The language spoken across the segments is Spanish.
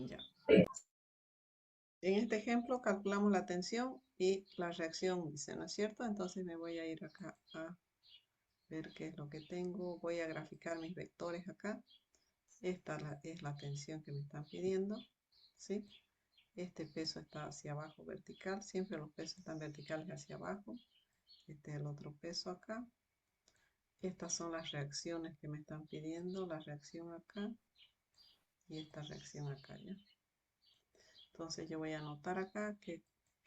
Ya. En este ejemplo calculamos la tensión y la reacción, dice, ¿no es cierto? Entonces me voy a ir acá a ver qué es lo que tengo. Voy a graficar mis vectores acá. Esta es la tensión que me están pidiendo, ¿sí? Este peso está hacia abajo vertical. Siempre los pesos están verticales hacia abajo. Este es el otro peso acá. Estas son las reacciones que me están pidiendo. La reacción acá y esta reacción acá, ¿ya? Entonces yo voy a anotar acá qué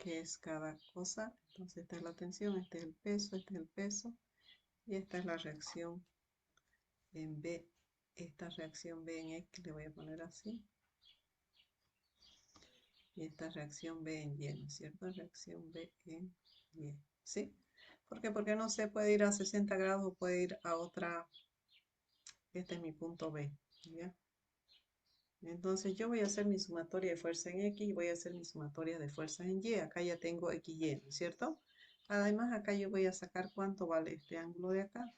es cada cosa. Entonces esta es la tensión, este es el peso, este es el peso. Y esta es la reacción en B. Esta reacción B en X le voy a poner así. Y esta reacción B en Y, ¿no es cierto? Reacción B en Y, ¿sí? ¿Por qué? Porque no se puede ir a 60 grados o puede ir a otra. Este es mi punto B, ¿ya? Entonces yo voy a hacer mi sumatoria de fuerza en X y voy a hacer mi sumatoria de fuerzas en Y. Acá ya tengo XY, ¿no es cierto? Además acá yo voy a sacar cuánto vale este ángulo de acá.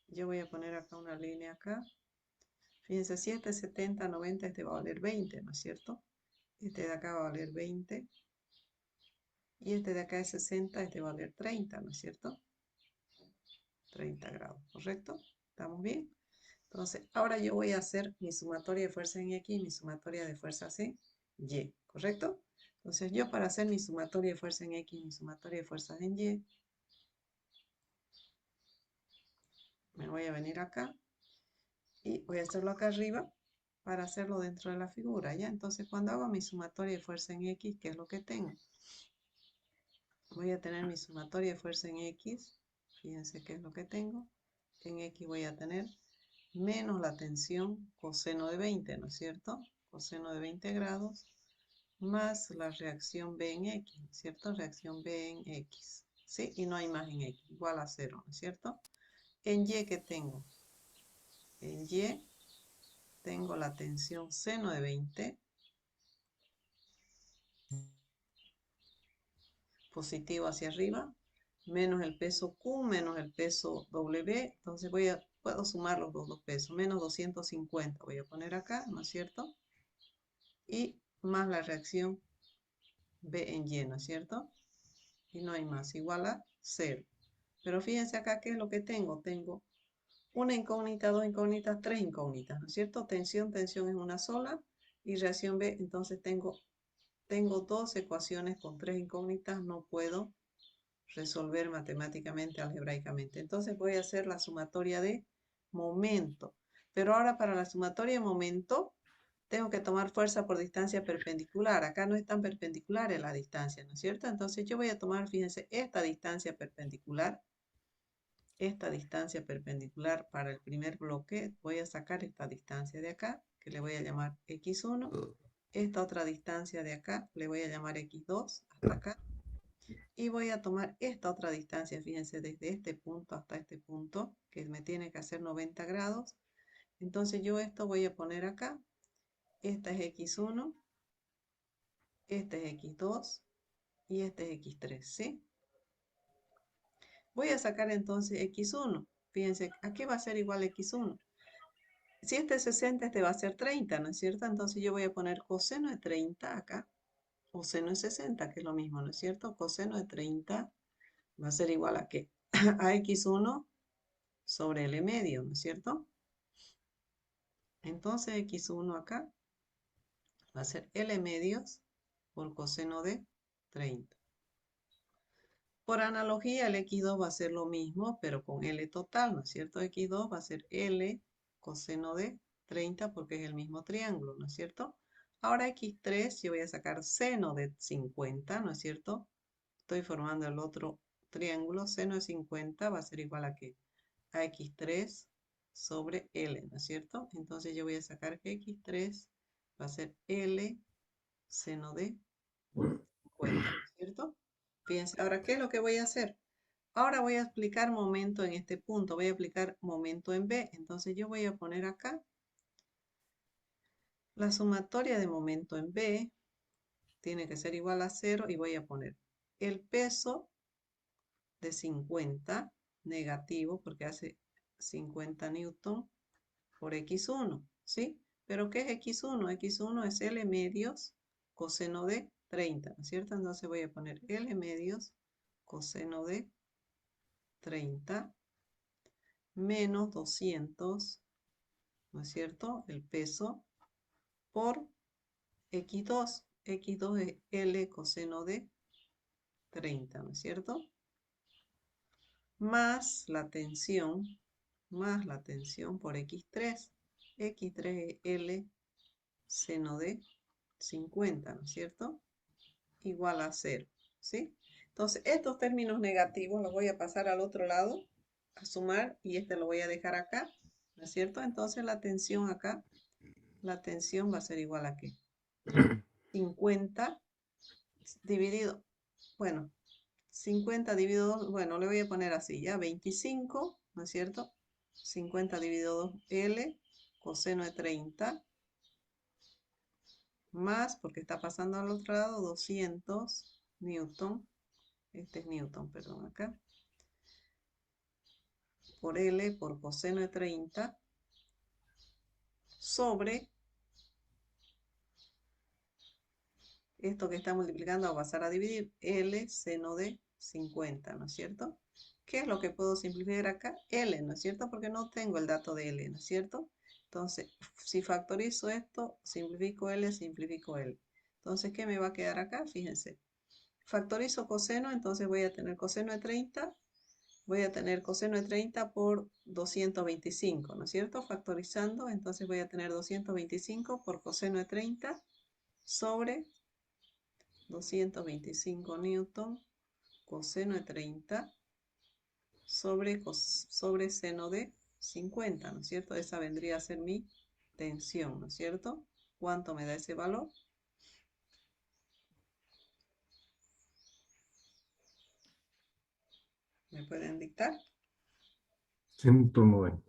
Yo voy a poner acá una línea acá. Fíjense, si este es 70, 90, este va a valer 20, ¿no es cierto? Este de acá va a valer 20. Y este de acá es 60, este va a valer 30, ¿no es cierto? 30 grados, ¿correcto? ¿Estamos bien? Entonces, ahora yo voy a hacer mi sumatoria de fuerzas en X y mi sumatoria de fuerzas en Y, ¿correcto? Entonces, yo para hacer mi sumatoria de fuerzas en X y mi sumatoria de fuerzas en Y, me voy a venir acá y voy a hacerlo acá arriba para hacerlo dentro de la figura, ¿ya? Entonces, cuando hago mi sumatoria de fuerza en X, ¿qué es lo que tengo? Voy a tener mi sumatoria de fuerza en X, fíjense qué es lo que tengo. En X voy a tener menos la tensión coseno de 20, ¿no es cierto? Coseno de 20 grados más la reacción B en X, ¿no es cierto? Reacción B en X, ¿sí? Y no hay más en X, igual a 0, ¿no es cierto? En Y, ¿qué tengo? En Y tengo la tensión seno de 20, positivo hacia arriba, menos el peso Q, menos el peso W, entonces puedo sumar los dos pesos, menos 250 voy a poner acá, ¿no es cierto? Y más la reacción B en Y, ¿no es cierto? Y no hay más, igual a 0. Pero fíjense acá qué es lo que tengo. Tengo una incógnita, dos incógnitas, tres incógnitas, ¿no es cierto? Tensión es una sola. Y reacción B, entonces tengo dos ecuaciones con tres incógnitas. No puedo resolver matemáticamente, algebraicamente. Entonces voy a hacer la sumatoria de momento. Pero ahora para la sumatoria de momento tengo que tomar fuerza por distancia perpendicular. Acá no es tan perpendicular en la distancia, ¿no es cierto? Entonces yo voy a tomar, fíjense, esta distancia perpendicular para el primer bloque. Voy a sacar esta distancia de acá, que le voy a llamar X1. Esta otra distancia de acá, le voy a llamar X2, hasta acá. Y voy a tomar esta otra distancia, fíjense, desde este punto hasta este punto, que me tiene que hacer 90 grados. Entonces yo esto voy a poner acá. Esta es X1, este es X2 y este es X3, ¿sí? Voy a sacar entonces X1. Fíjense, ¿a qué va a ser igual X1? Si este es 60, este va a ser 30, ¿no es cierto? Entonces yo voy a poner coseno de 30 acá, o seno de 60, que es lo mismo, ¿no es cierto? Coseno de 30 va a ser igual a ¿qué? A X1 sobre L medio, ¿no es cierto? Entonces X1 acá va a ser L medios por coseno de 30. Por analogía, el X2 va a ser lo mismo, pero con L total, ¿no es cierto? X2 va a ser L coseno de 30 porque es el mismo triángulo, ¿no es cierto? Ahora X3 yo voy a sacar seno de 50, ¿no es cierto? Estoy formando el otro triángulo. Seno de 50 va a ser igual a ¿qué? A X3 sobre L, ¿no es cierto? Entonces yo voy a sacar que X3 va a ser L seno de 50, ¿no es cierto? Fíjense, ahora, ¿qué es lo que voy a hacer? Ahora voy a aplicar momento en este punto, voy a aplicar momento en B. Entonces yo voy a poner acá la sumatoria de momento en B, tiene que ser igual a 0 y voy a poner el peso de 50 negativo porque hace 50 newton por X1, ¿sí? ¿Pero qué es x1? x1 es L medios coseno de 30, ¿no es cierto? Entonces voy a poner L medios coseno de 30 menos 200, ¿no es cierto? El peso por x2. x2 es L coseno de 30, ¿no es cierto? Más la tensión por x3. x3 es L seno de 50, ¿no es cierto? Igual a 0, ¿sí? Entonces, estos términos negativos los voy a pasar al otro lado, a sumar, y este lo voy a dejar acá, ¿no es cierto? Entonces, la tensión acá, la tensión va a ser igual a ¿qué? 50 dividido, bueno, 50 dividido 2, bueno, le voy a poner así, ya, 25, ¿no es cierto? 50 dividido 2, L, coseno de 30, más, porque está pasando al otro lado, 200 newton, este es newton, perdón, acá, por L por coseno de 30, sobre esto que está multiplicando va a pasar a dividir L seno de 50, ¿no es cierto? ¿Qué es lo que puedo simplificar acá? L, ¿no es cierto? Porque no tengo el dato de L, ¿no es cierto? Entonces, si factorizo esto, simplifico L, simplifico L. Entonces, ¿qué me va a quedar acá? Fíjense. Factorizo coseno, entonces voy a tener coseno de 30, voy a tener coseno de 30 por 225, ¿no es cierto? Factorizando, entonces voy a tener 225 por coseno de 30 sobre 225 newton coseno de 30 sobre seno de 50, ¿no es cierto? Esa vendría a ser mi tensión, ¿no es cierto? ¿Cuánto me da ese valor? ¿Me pueden dictar? 190.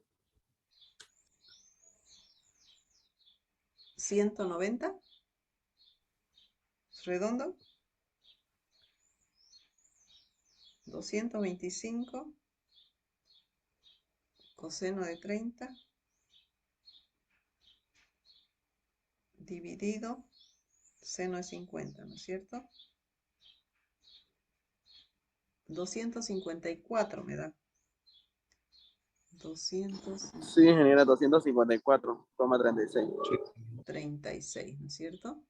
190, redondo, 225 coseno de 30 dividido seno de 50, ¿no es cierto? 254 me da. 236, Sí, ingeniera, 254,36. Sí. ¿no es cierto?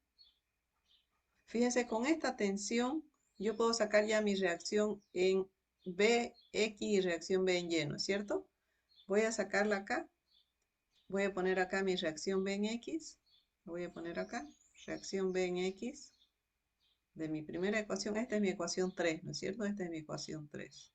Fíjense, con esta tensión yo puedo sacar ya mi reacción en B, X y reacción B en Y, ¿no es cierto? Voy a sacarla acá. Voy a poner acá mi reacción B en X. Voy a poner acá, reacción B en X de mi primera ecuación. Esta es mi ecuación 3, ¿no es cierto? Esta es mi ecuación 3.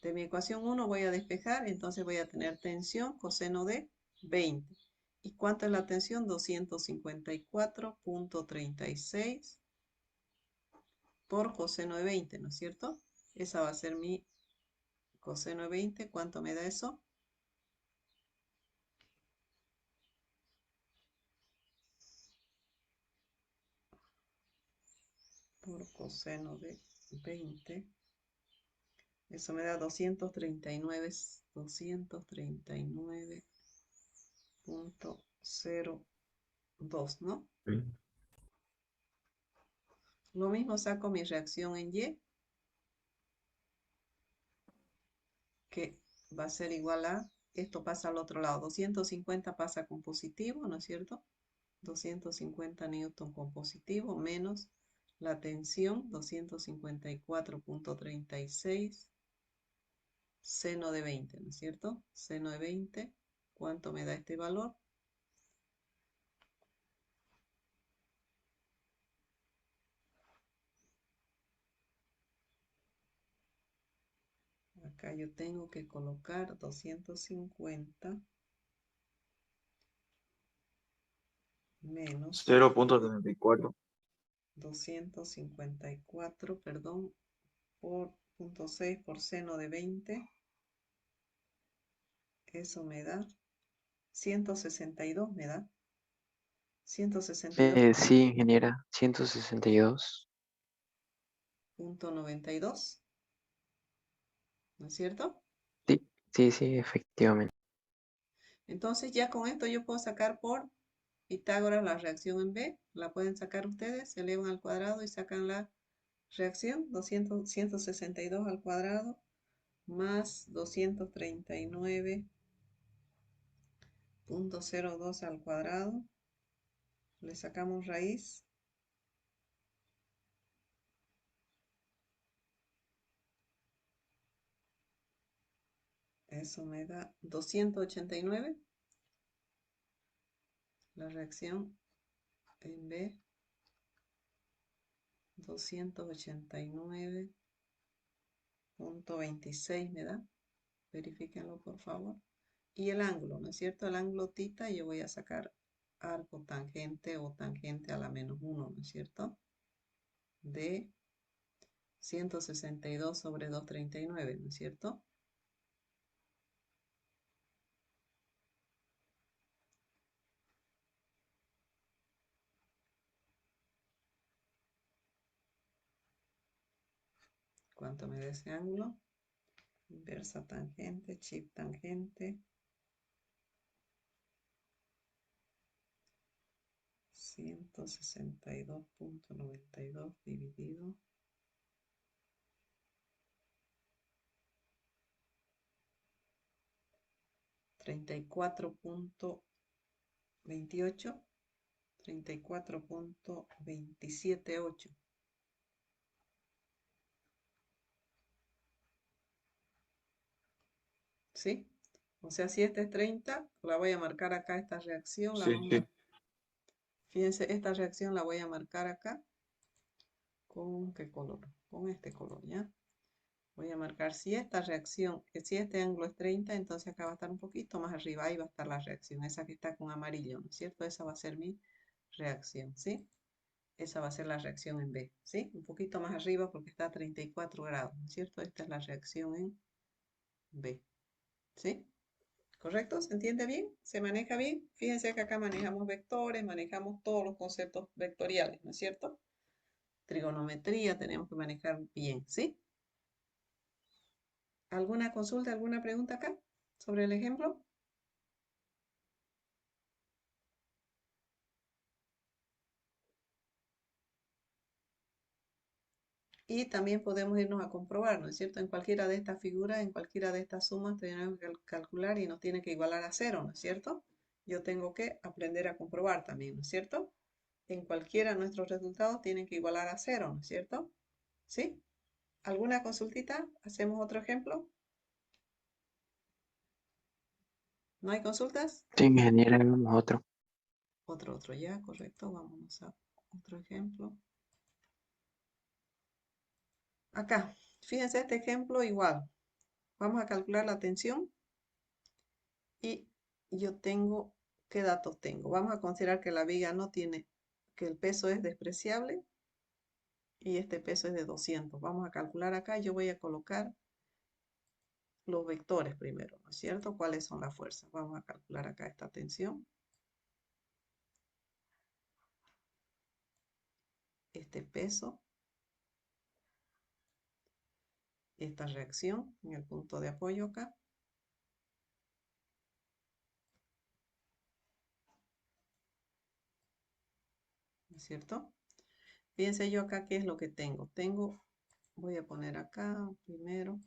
De mi ecuación 1 voy a despejar, entonces voy a tener tensión coseno de 20. ¿Y cuánto es la tensión? 254.36 por coseno de 20, ¿no es cierto? Esa va a ser mi coseno de 20. ¿Cuánto me da eso? Por coseno de 20. Eso me da 239.02, ¿no? Sí. Lo mismo saco mi reacción en Y, que va a ser igual a, esto pasa al otro lado, 250 pasa con positivo, ¿no es cierto? 250 newton con positivo menos la tensión, 254.36 seno de 20, ¿no es cierto? Seno de 20, ¿cuánto me da este valor? Acá yo tengo que colocar 250 menos 0,74. 254, perdón, por 0.6 por seno de 20. Eso me da 162, me da 162. Sí, ingeniera, 162. 92, ¿no es cierto? Sí, sí, sí, efectivamente. Entonces ya con esto yo puedo sacar por Pitágoras, la reacción en B, la pueden sacar ustedes, se elevan al cuadrado y sacan la reacción, 162 al cuadrado más 239.02 al cuadrado, le sacamos raíz, eso me da 289, la reacción en B, 289.26 me da, verifíquenlo por favor. Y el ángulo, ¿no es cierto? El ángulo tita, yo voy a sacar arco tangente o tangente a la menos 1, ¿no es cierto? De 162 sobre 239, ¿no es cierto? ¿Cuánto me da ese ángulo? Inversa tangente, chip tangente. 162.92 dividido 34.28, 34.278. ¿Sí? O sea, si este es 30, la voy a marcar acá esta reacción, la Sí, vamos sí. fíjense, esta reacción la voy a marcar acá. ¿Con qué color? Con este color, ¿ya? Voy a marcar si esta reacción, si este ángulo es 30, entonces acá va a estar un poquito más arriba, ahí va a estar la reacción, esa que está con amarillo, ¿no es cierto? Esa va a ser mi reacción, ¿sí? Esa va a ser la reacción en B, ¿sí? Un poquito más arriba porque está a 34 grados, ¿no es cierto? Esta es la reacción en B, ¿sí? ¿Correcto? ¿Se entiende bien? ¿Se maneja bien? Fíjense que acá manejamos vectores, manejamos todos los conceptos vectoriales, ¿no es cierto? Trigonometría tenemos que manejar bien, ¿sí? ¿Alguna consulta, alguna pregunta acá sobre el ejemplo? Y también podemos irnos a comprobar, ¿no es cierto? En cualquiera de estas figuras, en cualquiera de estas sumas, tenemos que calcular y nos tiene que igualar a cero, ¿no es cierto? Yo tengo que aprender a comprobar también, ¿no es cierto? En cualquiera de nuestros resultados tienen que igualar a cero, ¿no es cierto? ¿Sí? ¿Alguna consultita? ¿Hacemos otro ejemplo? ¿No hay consultas? Sí, ingeniera, vamos a otro. Otro, ya, correcto. Vámonos a otro ejemplo. Acá, fíjense este ejemplo igual. Vamos a calcular la tensión y yo tengo, ¿qué datos tengo? Vamos a considerar que la viga no tiene, que el peso es despreciable y este peso es de 200. Vamos a calcular acá, yo voy a colocar los vectores primero, ¿no es cierto? ¿Cuáles son las fuerzas? Vamos a calcular acá esta tensión, este peso, esta reacción en el punto de apoyo acá, ¿no es cierto? Fíjense yo acá qué es lo que tengo. Voy a poner acá primero,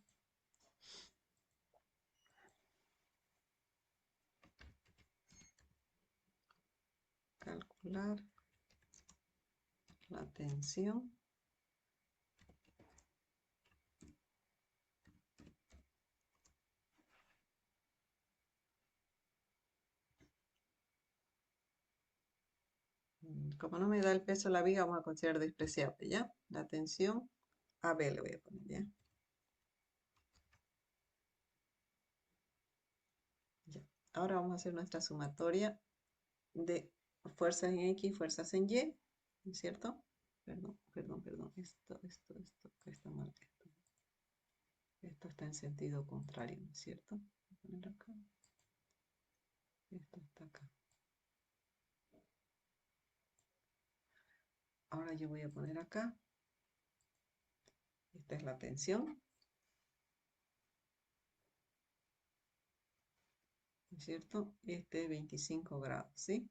calcular la tensión. Como no me da el peso de la viga, vamos a considerar despreciable, ¿ya? La tensión AB le voy a poner, ¿ya? Ya. Ahora vamos a hacer nuestra sumatoria de fuerzas en X y fuerzas en Y, ¿no es cierto? Perdón. Esto, acá está mal. Esto está en sentido contrario, ¿no es cierto? Voy a poner acá. Esto está acá. Ahora yo voy a poner acá. Esta es la tensión, ¿no es cierto? Este es 25 grados, ¿sí?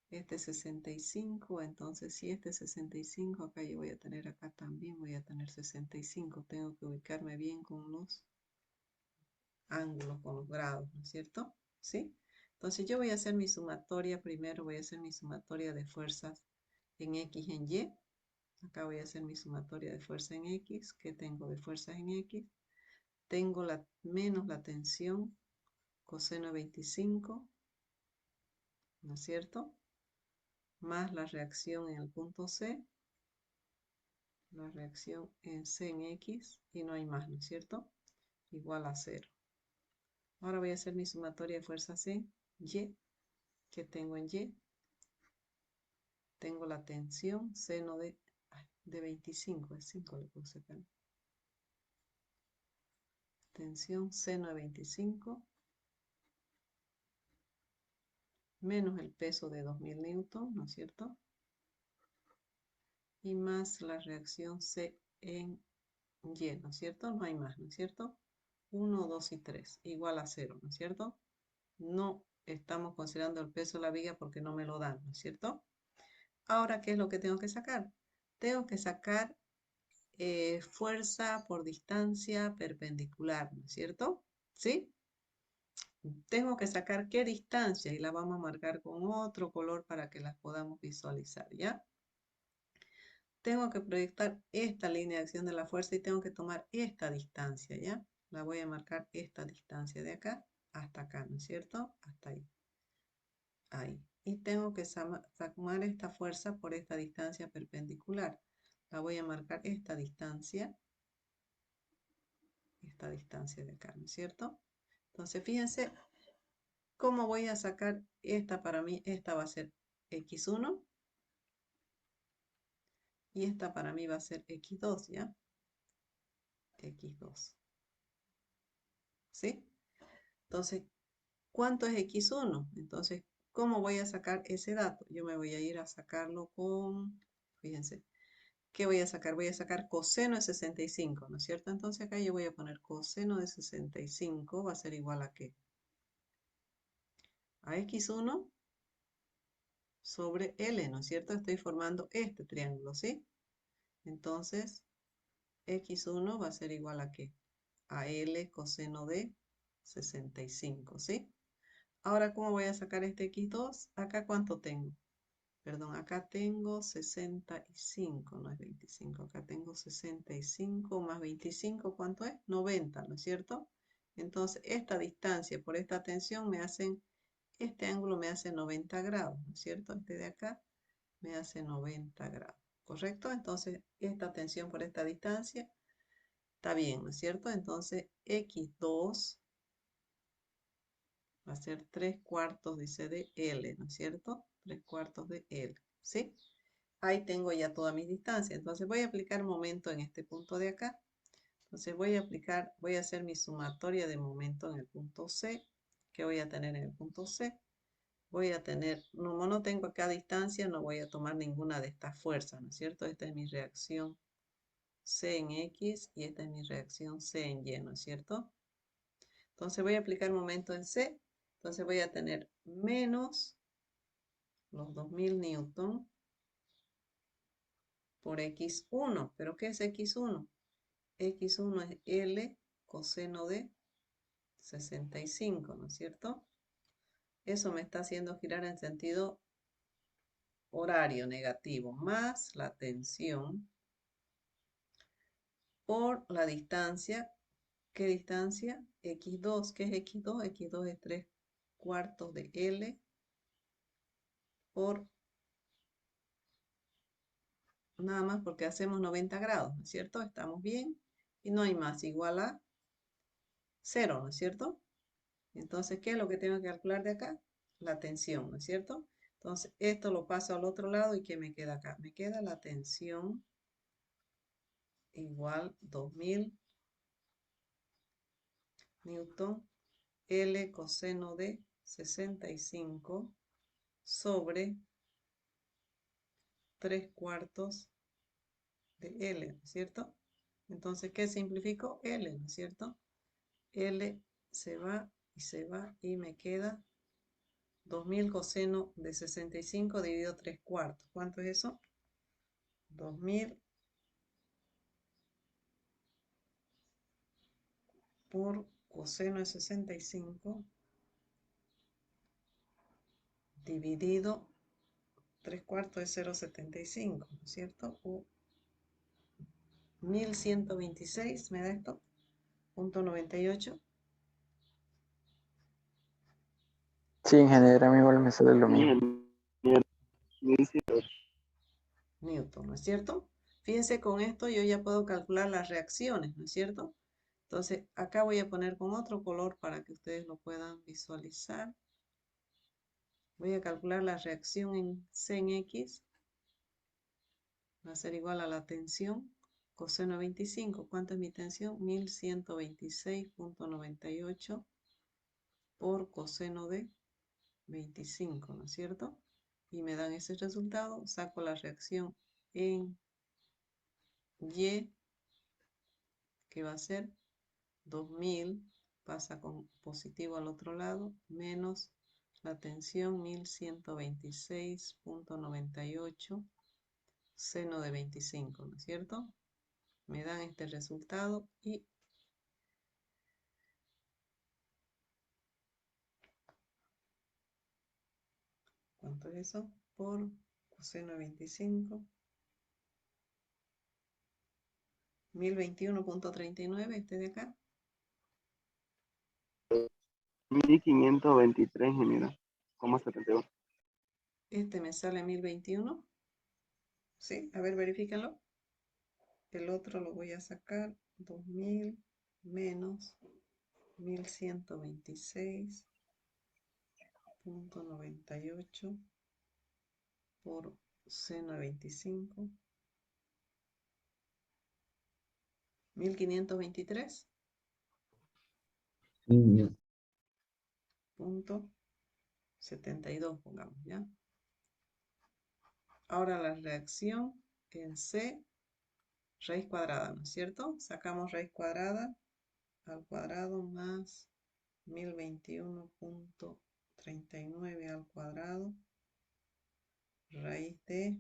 Este es 65, entonces si este es 65, acá yo voy a tener, acá también voy a tener 65. Tengo que ubicarme bien con los ángulos, con los grados, ¿no es cierto? ¿Sí? Entonces yo voy a hacer mi sumatoria, primero voy a hacer mi sumatoria de fuerzas en X y en Y. Acá voy a hacer mi sumatoria de fuerza en X. ¿Qué tengo de fuerzas en X? Tengo menos la tensión coseno de 25, ¿no es cierto? Más la reacción en el punto C, la reacción en C en X, y no hay más, ¿no es cierto? Igual a 0. Ahora voy a hacer mi sumatoria de fuerzas en Y. ¿Qué tengo en Y? Tengo la tensión seno de 25, es 5 le puse acá. Tensión seno de 25 menos el peso de 2000 newton, ¿no es cierto? Y más la reacción C en Y, ¿no es cierto? No hay más, ¿no es cierto? 1, 2 y 3, igual a 0, ¿no es cierto? No estamos considerando el peso de la viga porque no me lo dan, ¿no es cierto? Ahora, ¿qué es lo que tengo que sacar? Tengo que sacar fuerza por distancia perpendicular, ¿no es cierto? ¿Sí? Tengo que sacar qué distancia y la vamos a marcar con otro color para que las podamos visualizar, ¿ya? Tengo que proyectar esta línea de acción de la fuerza y tengo que tomar esta distancia, ¿ya? La voy a marcar esta distancia de acá hasta acá, ¿no es cierto? Hasta ahí. Ahí. Y tengo que sumar esta fuerza por esta distancia perpendicular. La voy a marcar esta distancia de acá, ¿no es cierto? Entonces, fíjense cómo voy a sacar esta para mí. Esta va a ser x1 y esta para mí va a ser x2, ¿ya? x2. ¿Sí? Entonces, ¿cuánto es x1? Entonces, ¿cómo voy a sacar ese dato? Yo me voy a ir a sacarlo con, fíjense, ¿qué voy a sacar? Voy a sacar coseno de 65, ¿no es cierto? Entonces acá yo voy a poner coseno de 65, va a ser igual a ¿qué? A x1 sobre L, ¿no es cierto? Estoy formando este triángulo, ¿sí? Entonces, x1 va a ser igual a ¿qué? A L coseno de 65, ¿sí? Ahora, ¿cómo voy a sacar este x2? Acá, ¿cuánto tengo? Perdón, acá tengo 65, no es 25. Acá tengo 65 más 25, ¿cuánto es? 90, ¿no es cierto? Entonces, esta distancia por esta tensión este ángulo me hace 90 grados, ¿no es cierto? Este de acá me hace 90 grados, ¿correcto? Entonces, esta tensión por esta distancia está bien, ¿no es cierto? Entonces, x2 va a ser 3 cuartos, dice, de L, ¿no es cierto? 3 cuartos de L, ¿sí? Ahí tengo ya toda mi distancia. Entonces voy a aplicar momento en este punto de acá. Entonces voy a hacer mi sumatoria de momento en el punto C. ¿Qué voy a tener en el punto C? Voy a tener, como no tengo acá distancia, no voy a tomar ninguna de estas fuerzas, ¿no es cierto? Esta es mi reacción C en X y esta es mi reacción C en Y, ¿no es cierto? Entonces voy a aplicar momento en C. Entonces voy a tener menos los 2000 newton por x1. ¿Pero qué es x1? X1 es L coseno de 65, ¿no es cierto? Eso me está haciendo girar en sentido horario negativo, más la tensión por la distancia. ¿Qué distancia? X2. ¿Qué es X2? X2 es 3 cuartos de L por nada más porque hacemos 90 grados, ¿no es cierto? Estamos bien y no hay más, igual a 0, ¿no es cierto? Entonces, ¿qué es lo que tengo que calcular de acá? La tensión, ¿no es cierto? Entonces, esto lo paso al otro lado y ¿qué me queda acá? Me queda la tensión igual 2000 newton L coseno de 65 sobre 3 cuartos de L, ¿no es cierto? Entonces, ¿qué simplifico? L, ¿no es cierto? L se va y me queda 2000 coseno de 65 dividido 3/4. ¿Cuánto es eso? 2000 por coseno de 65 dividido 3/4 de 0,75, ¿no es cierto? O 1126, ¿me da esto? Punto 98 Sí, ingeniera, a mí igual me sale lo mismo. newton, ¿no es cierto? Fíjense, con esto yo ya puedo calcular las reacciones, ¿no es cierto? Entonces, acá voy a poner con otro color para que ustedes lo puedan visualizar. Voy a calcular la reacción en C en X. Va a ser igual a la tensión coseno de 25. ¿Cuánto es mi tensión? 1126.98 por coseno de 25, ¿no es cierto? Y me dan ese resultado. Saco la reacción en Y, que va a ser 2000, pasa con positivo al otro lado, menos la tensión 1126.98 seno de 25, ¿no es cierto? Me dan este resultado y ¿cuánto es eso? Por coseno de 25, 1021.39, este de acá. 1523, ingeniera, 71. Este me sale 1021. ¿Sí? A ver, verifíquenlo. El otro lo voy a sacar. 2000 menos 1126.98 por seno de 25. 1523. Punto 72, pongamos, ¿ya? Ahora la reacción en C, raíz cuadrada, ¿no es cierto? Sacamos raíz cuadrada al cuadrado más 1021.39 al cuadrado, raíz de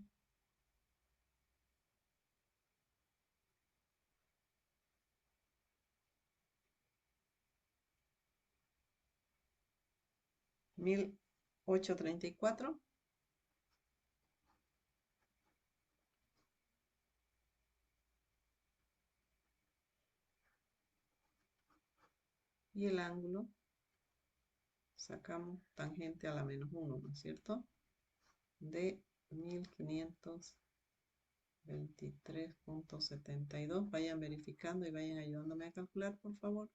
1834. Y el ángulo, sacamos tangente a la menos 1, ¿no es cierto? De 1523.72. Vayan verificando y vayan ayudándome a calcular, por favor.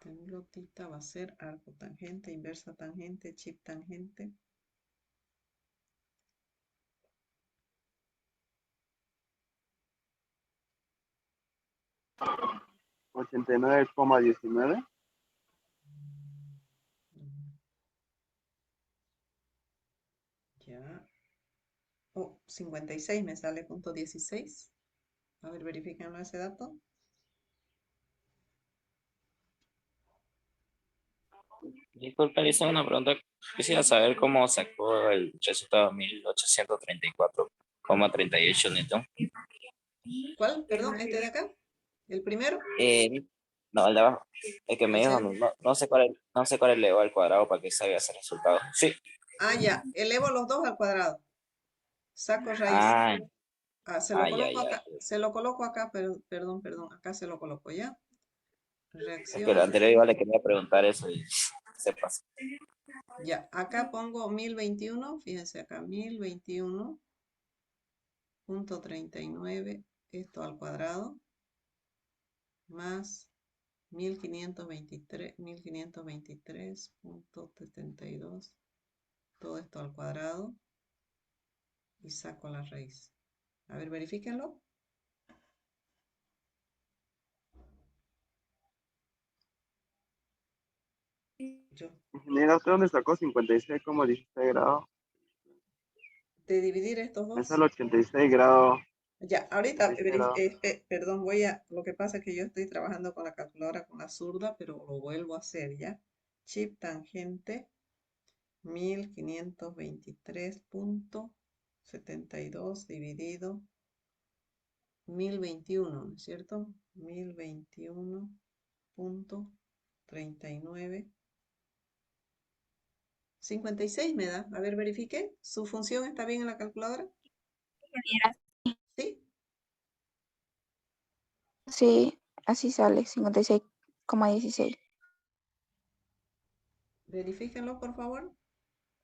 Temblotita va a ser arco tangente, inversa tangente, chip tangente. $89,19. Ya. Oh, 56 me sale punto 16. A ver, verifíquenlo ese dato. Disculpe, le hice una pregunta. Quisiera saber cómo sacó el resultado 1834,38 Newton. ¿Cuál? Perdón, este de acá. ¿El primero? No, el de abajo. El que me ¿El dijo, cero? no sé cuál es elevado al cuadrado para que salga ese resultado. Sí. Ah, ya. Elevo los dos al cuadrado. Saco raíz. Ah, Ah, se lo ya, coloco ya. acá. Se lo coloco acá, perdón. Acá se lo coloco ya. Es que Reacción lo a anterior igual le 60. quería preguntar eso y se pasó. Ya, acá pongo 1021. Fíjense acá, 1021.39. Esto al cuadrado. Más 1523.72, todo esto al cuadrado, y saco la raíz. A ver, verifíquenlo. Yo, Ingeniera, ¿usted dónde sacó 56,16 grados? de dividir estos Me dos, sale 86 grados Ya, ahorita, 17 grados. perdón, lo que pasa es que yo estoy trabajando con la calculadora con la zurda, pero lo vuelvo a hacer, ¿ya? Chip tangente 1523.72 dividido 1021, ¿no es cierto? 1021.39. 56 me da. A ver, verifique. ¿Su función está bien en la calculadora? ¿Sí? Sí, así sale, 56,16. Verifíquenlo, por favor.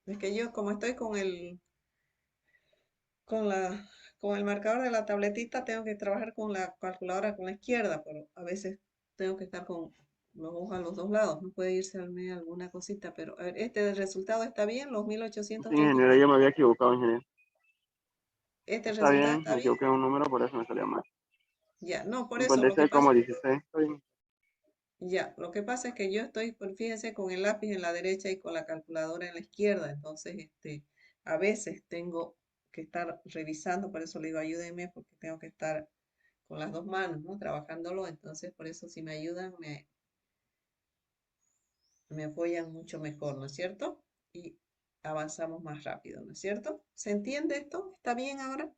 Es que yo, como estoy con la, con el marcador de la tabletita, tengo que trabajar con la calculadora con la izquierda, pero a veces tengo que estar con los ojos a los dos lados. No puede irse al medio alguna cosita, pero a ver, este resultado está bien, los Sí, 1830. ingeniero, yo me había equivocado, ingeniero. Este Está resultado bien, está me bien. equivoqué en un número, por eso me salía mal. Ya, no, por eso lo que 56 pasa. como 16. Está bien. Ya, lo que pasa es que yo estoy, fíjense, con el lápiz en la derecha y con la calculadora en la izquierda, entonces a veces tengo que estar revisando, por eso le digo ayúdenme, porque tengo que estar con las dos manos, ¿no? Trabajándolo, entonces por eso si me ayudan me apoyan mucho mejor, ¿no es cierto? Y avanzamos más rápido, ¿no es cierto? ¿Se entiende esto? ¿Está bien ahora?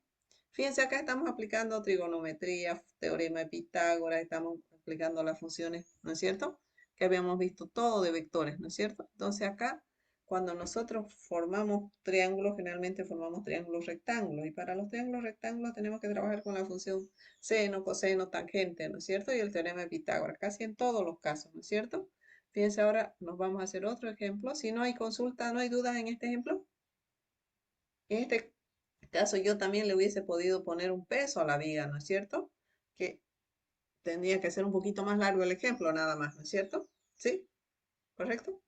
Fíjense, acá estamos aplicando trigonometría, teorema de Pitágoras, estamos aplicando las funciones, ¿no es cierto? Que habíamos visto todo de vectores, ¿no es cierto? Entonces acá, cuando nosotros formamos triángulos, generalmente formamos triángulos rectángulos, y para los triángulos rectángulos tenemos que trabajar con la función seno, coseno, tangente, ¿no es cierto? Y el teorema de Pitágoras, casi en todos los casos, ¿no es cierto? Fíjense, ahora nos vamos a hacer otro ejemplo. Si no hay consulta, no hay dudas en este ejemplo. En este caso yo también le hubiese podido poner un peso a la viga, ¿no es cierto? Que tendría que ser un poquito más largo el ejemplo, nada más, ¿no es cierto? ¿Sí? ¿Correcto?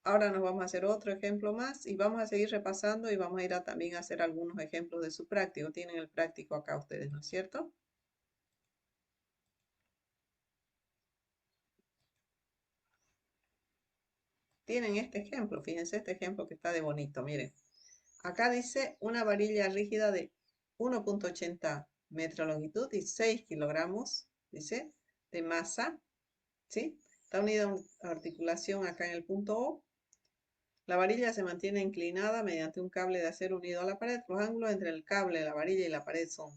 Ahora nos vamos a hacer otro ejemplo más y vamos a seguir repasando y vamos a ir también a hacer algunos ejemplos de su práctico. Tienen el práctico acá ustedes, ¿no es cierto? Tienen este ejemplo, fíjense este ejemplo que está de bonito, miren. Acá dice una varilla rígida de 1,80 metros de longitud y 6 kilogramos, dice, de masa, ¿sí? Está unida a articulación acá en el punto O. La varilla se mantiene inclinada mediante un cable de acero unido a la pared. Los ángulos entre el cable, la varilla y la pared son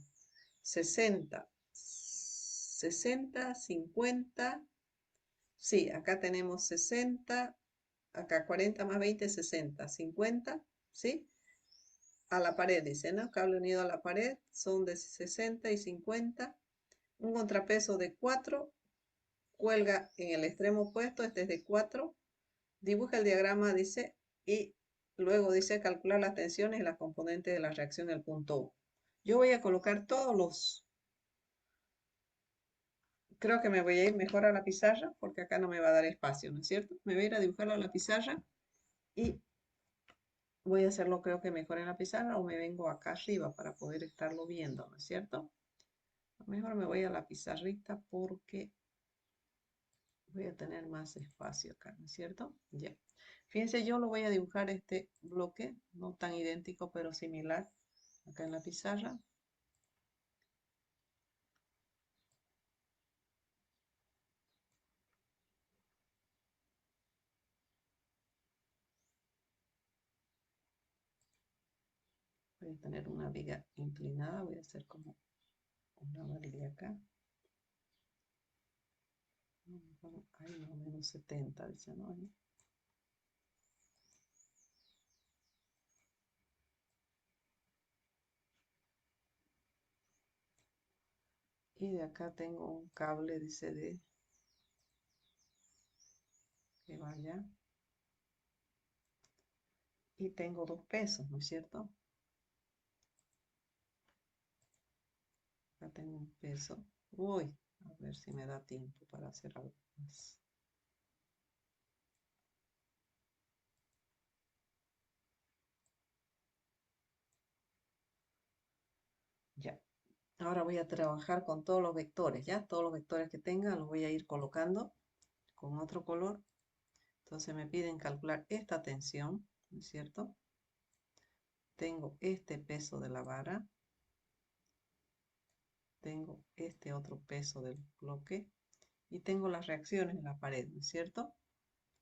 60, 50. Sí, acá tenemos 60, acá 40 más 20, 60, 50, ¿sí? A la pared, dice, ¿no? Cable unido a la pared son de 60 y 50. Un contrapeso de 4 cuelga en el extremo opuesto, este es de 4. Dibuja el diagrama, dice, y luego dice calcular las tensiones y las componentes de la reacción en el punto O. Yo voy a colocar todos los... Creo que me voy a ir mejor a la pizarra porque acá no me va a dar espacio, ¿no es cierto? Me voy a ir a dibujarlo a la pizarra y voy a hacerlo creo que mejor en la pizarra o me vengo acá arriba para poder estarlo viendo, ¿no es cierto? Mejor me voy a la pizarrita porque voy a tener más espacio acá, ¿no es cierto? Ya. Fíjense, yo lo voy a dibujar este bloque, no tan idéntico, pero similar, acá en la pizarra. Voy a tener una viga inclinada, voy a hacer como una varilla acá. Ahí más o menos 70, dice, ¿no? Ahí. Y de acá tengo un cable, dice, de que vaya. Y tengo dos pesos, ¿no es cierto? Acá tengo un peso. Uy, a ver si me da tiempo para hacer algo más. Ya. Ahora voy a trabajar con todos los vectores, ¿ya? Todos los vectores que tenga los voy a ir colocando con otro color. Entonces me piden calcular esta tensión, ¿no es cierto? Tengo este peso de la vara. tengo este otro peso del bloque y tengo las reacciones en la pared, ¿no es cierto?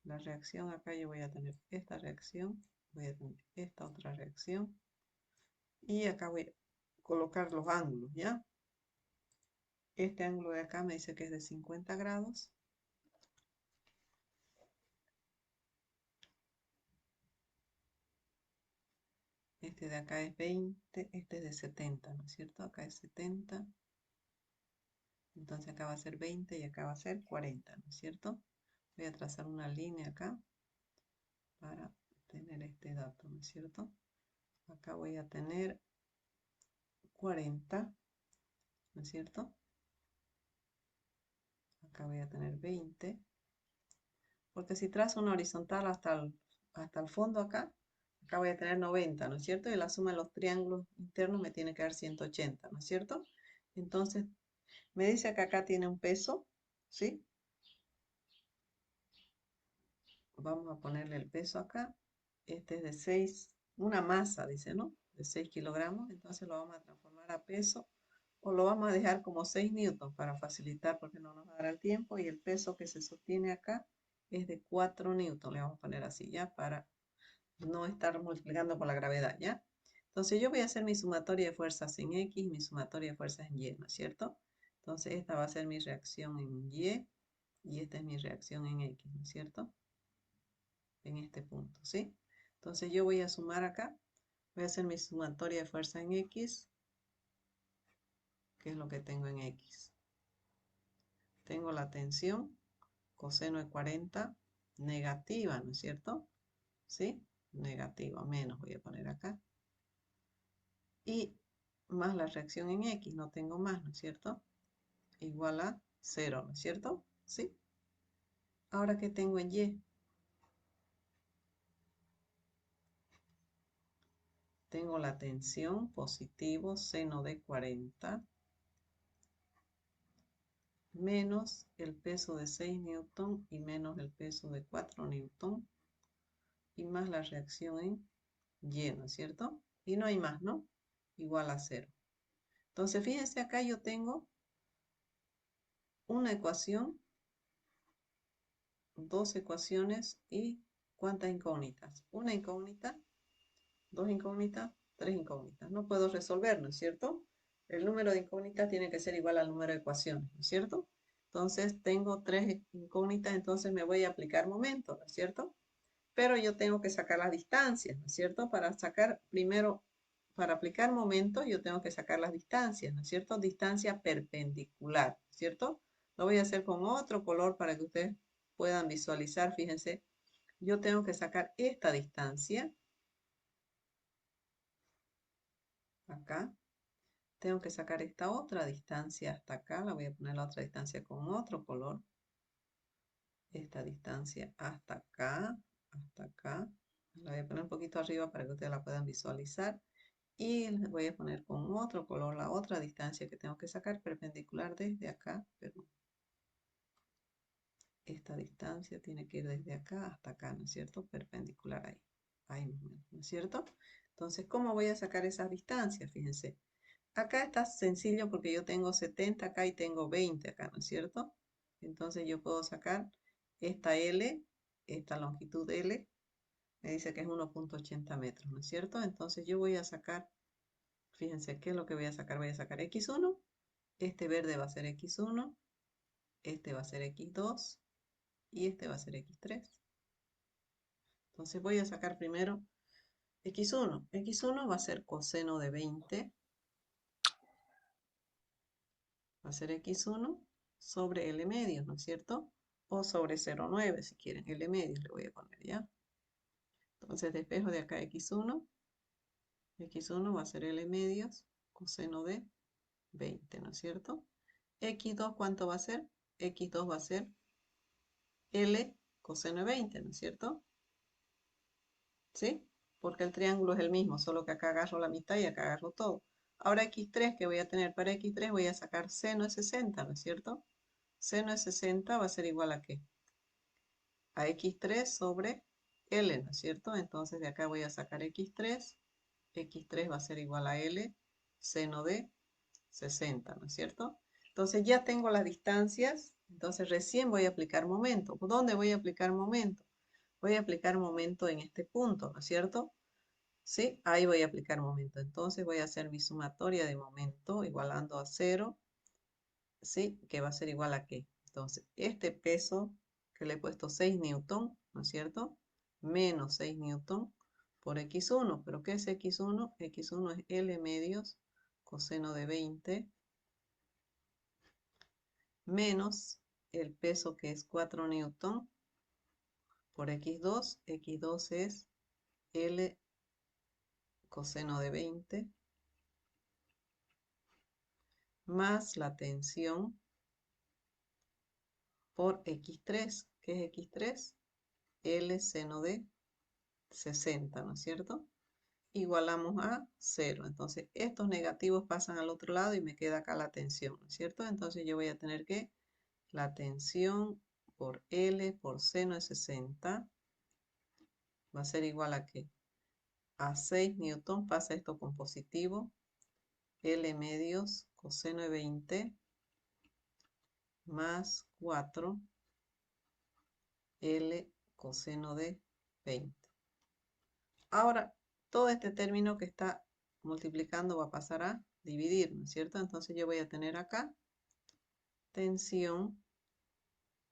La reacción acá yo voy a tener esta reacción, voy a tener esta otra reacción y acá voy a colocar los ángulos, ¿ya? Este ángulo de acá me dice que es de 50 grados. Este de acá es 20, este es de 70, ¿no es cierto? Acá es 70. Entonces acá va a ser 20 y acá va a ser 40, ¿no es cierto? Voy a trazar una línea acá para tener este dato, ¿no es cierto? Acá voy a tener 40, ¿no es cierto? Acá voy a tener 20. Porque si trazo una horizontal hasta el fondo acá voy a tener 90, ¿no es cierto? Y la suma de los triángulos internos me tiene que dar 180, ¿no es cierto? Entonces, me dice que acá tiene un peso, ¿sí? Vamos a ponerle el peso acá. Este es de 6, una masa, dice, ¿no? De 6 kilogramos. Entonces lo vamos a transformar a peso. O lo vamos a dejar como 6 newtons para facilitar porque no nos dará el tiempo. Y el peso que se sostiene acá es de 4 newtons. Le vamos a poner así ya para no estar multiplicando por la gravedad, ¿ya? Entonces yo voy a hacer mi sumatoria de fuerzas en X, mi sumatoria de fuerzas en Y, ¿no es cierto? Entonces esta va a ser mi reacción en Y esta es mi reacción en X, ¿no es cierto? En este punto, ¿sí? Entonces yo voy a sumar acá, voy a hacer mi sumatoria de fuerza en X, que es lo que tengo en X. Tengo la tensión, coseno de 40, negativa, ¿no es cierto? ¿Sí? Negativa, menos voy a poner acá. Y más la reacción en X, no tengo más, ¿no es cierto? Igual a 0, ¿no es cierto? ¿Sí? Ahora, ¿qué tengo en Y? Tengo la tensión, positivo, seno de 40, menos el peso de 6 newton y menos el peso de 4 newton, y más la reacción en Y, ¿no es cierto? Y no hay más, ¿no? Igual a 0. Entonces, fíjense acá yo tengo una ecuación, dos ecuaciones y ¿cuántas incógnitas? Una incógnita, dos incógnitas, tres incógnitas. No puedo resolver, ¿no es cierto? El número de incógnitas tiene que ser igual al número de ecuaciones, ¿no es cierto? Entonces tengo tres incógnitas, entonces me voy a aplicar momento, ¿no es cierto? Pero yo tengo que sacar las distancias, ¿no es cierto? Para sacar primero, para aplicar momento, yo tengo que sacar las distancias, ¿no es cierto? Distancia perpendicular, ¿no es cierto? Lo voy a hacer con otro color para que ustedes puedan visualizar, fíjense. Yo tengo que sacar esta distancia, acá. Tengo que sacar esta otra distancia hasta acá. La voy a poner la otra distancia con otro color. Esta distancia hasta acá, hasta acá. La voy a poner un poquito arriba para que ustedes la puedan visualizar. Y les voy a poner con otro color la otra distancia que tengo que sacar perpendicular desde acá. Perdón. Esta distancia tiene que ir desde acá hasta acá, ¿no es cierto? Perpendicular ahí. Ahí mismo, ¿no es cierto? Entonces, ¿cómo voy a sacar esas distancias? Fíjense. Acá está sencillo porque yo tengo 70 acá y tengo 20 acá, ¿no es cierto? Entonces yo puedo sacar esta L, esta longitud L, me dice que es 1.80 metros, ¿no es cierto? Entonces yo voy a sacar, fíjense, ¿qué es lo que voy a sacar? Voy a sacar X1, este verde va a ser X1, este va a ser X2 y este va a ser X3. Entonces voy a sacar primero X1. X1 va a ser coseno de 20. Va a ser X1 sobre L medios, ¿no es cierto? O sobre 0,9 si quieren, L medios le voy a poner, ¿ya? Entonces despejo de acá X1. X1 va a ser L medios, coseno de 20, ¿no es cierto? X2, ¿cuánto va a ser? X2 va a ser L coseno de 20, ¿no es cierto? ¿Sí? Porque el triángulo es el mismo, solo que acá agarro la mitad y acá agarro todo. Ahora X3, ¿qué voy a tener? Para X3 voy a sacar seno de 60, ¿no es cierto? Seno de 60 va a ser igual a ¿qué? A X3 sobre L, ¿no es cierto? Entonces de acá voy a sacar X3. X3 va a ser igual a L seno de 60, ¿no es cierto? Entonces ya tengo las distancias, entonces recién voy a aplicar momento. ¿Dónde voy a aplicar momento? Voy a aplicar momento en este punto, ¿no es cierto? ¿Sí? Ahí voy a aplicar momento. Entonces voy a hacer mi sumatoria de momento igualando a 0, ¿sí? Que va a ser igual a ¿qué? Entonces, este peso que le he puesto 6 newton, ¿no es cierto? Menos 6 newton por x1. ¿Pero qué es x1? X1 es L medios coseno de 20 menos el peso que es 4 newton por x2. X2 es L coseno de 20 más la tensión por x3. ¿Qué es x3? L seno de 60, ¿no es cierto? Igualamos a 0. Entonces, estos negativos pasan al otro lado y me queda acá la tensión, ¿no es cierto? Entonces, yo voy a tener que la tensión por L por seno de 60 va a ser igual a ¿qué? A 6 newton, pasa esto con positivo, L medios coseno de 20 más 4 L coseno de 20. Ahora, todo este término que está multiplicando va a pasar a dividir, ¿no es cierto? Entonces yo voy a tener acá tensión,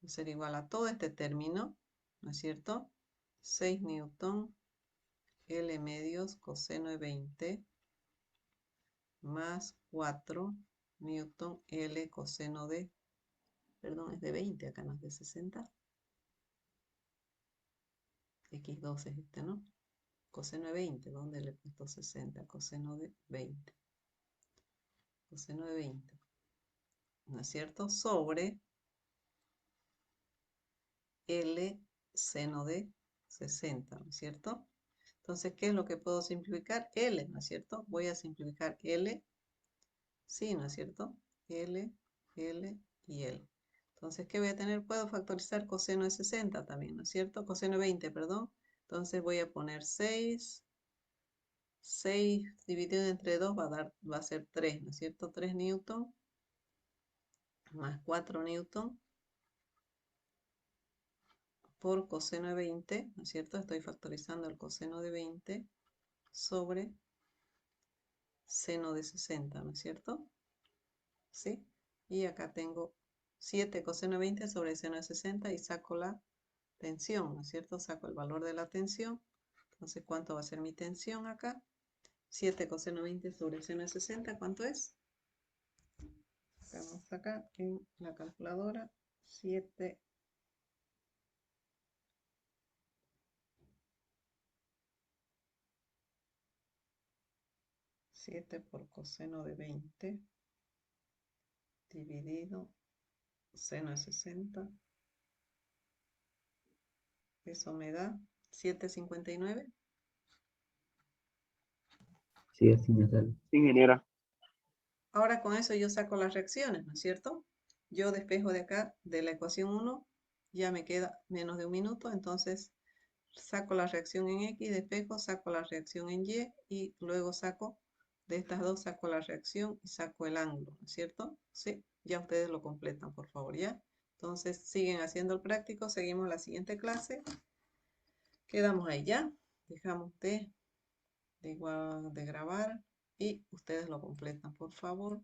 va a ser igual a todo este término, ¿no es cierto? 6 newton L medios coseno de 20 más 4 newton L coseno de, perdón, es de 20, acá no es de 60. X2 es este, ¿no? Coseno de 20, ¿dónde le he puesto 60? Coseno de 20. Coseno de 20, ¿no es cierto? Sobre L seno de 60, ¿no es cierto? Entonces, ¿qué es lo que puedo simplificar? L, ¿no es cierto? Voy a simplificar L, sí, ¿no es cierto? L, L y L. Entonces, ¿qué voy a tener? Puedo factorizar coseno de 60 también, ¿no es cierto? Coseno de 20, perdón. Entonces voy a poner 6. 6 dividido entre 2 va a ser 3, ¿no es cierto? 3 newton más 4 newton por coseno de 20, ¿no es cierto? Estoy factorizando el coseno de 20 sobre seno de 60, ¿no es cierto? ¿Sí? Y acá tengo 7 coseno de 20 sobre seno de 60 y saco la tensión, ¿no es cierto? Saco el valor de la tensión. Entonces, ¿cuánto va a ser mi tensión acá? 7 coseno de 20 sobre seno de 60, ¿cuánto es? Vamos acá en la calculadora. 7 por coseno de 20 dividido seno de 60. Eso me da 7,59. Sí, así me sale. Ingeniera. Ahora con eso yo saco las reacciones, ¿no es cierto? Yo despejo de acá, de la ecuación 1, ya me queda menos de un minuto, entonces saco la reacción en X, despejo, saco la reacción en Y y luego saco, de estas dos saco la reacción y saco el ángulo, ¿no es cierto? Sí, ya ustedes lo completan, por favor, ¿ya? Entonces siguen haciendo el práctico, seguimos la siguiente clase. Quedamos ahí, ¿ya? Dejamos de grabar y ustedes lo completan, por favor.